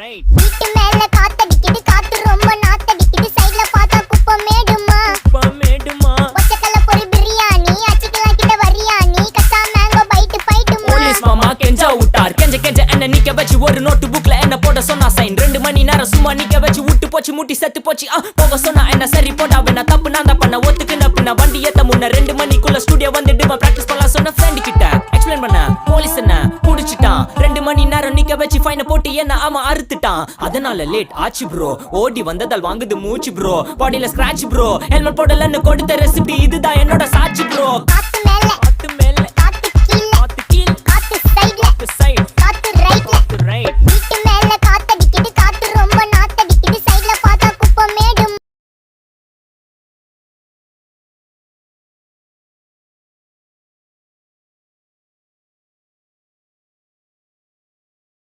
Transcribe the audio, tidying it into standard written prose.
Right. வீட்டு மேல காத்தடிக்குது, காத்து ரொம்ப நாத்தடிக்குது, சைடுல பார்த்தா குப்பை மேடுமா. பச்சைக்கல்ல பொரி பிரியாணி, அச்சிக்கலாம் கிட்ட வரியாணி, கச்சா மேங்கோ பைட்டு பைட்டுமா. போலீஸ் மாமா கெஞ்சா விட்டார், கெஞ்ச என்ன நிக்க வச்சு ஒரு நோட்டு புக்ல என்ன போட சொன்னா சைன். 2 மணி நேரம் சும்மா நிக்க வச்சு விட்டு போச்சு, முட்டி செத்து போச்சு. போக சொன்னா என்ன சரி போட்டா வேணா, தப்பு நான் தான் பண்ண ஒத்துக்குன பின்ன வண்டி ஏத்த முன்ன 2 மணிக்குள்ள ஸ்டுடியோ வந்துட்டு பிராக்டிஸ் பண்ணலாம் சொன்ன ஃப்ரெண்ட் கிட்ட எக்ஸ்பிளைன் பண்ண. போலீஸ் என்ன புடிச்சிட்டான், 2 மணி நேரம் நிக்க வச்சு ஃபைனை போட்டு என்ன அவன் அறுத்துட்டான். அதனால லேட் ஆச்சு ப்ரோ, ஓடி வந்ததால் வாங்குது மூச்சு ப்ரோ, பாடியில ஸ்கிராட்ச் ப்ரோ, ஹெல்மெட் போடலன்னு கொடுத்த ரெசிப்டி இதுதான் என்னோட சாட்சி ப்ரோ.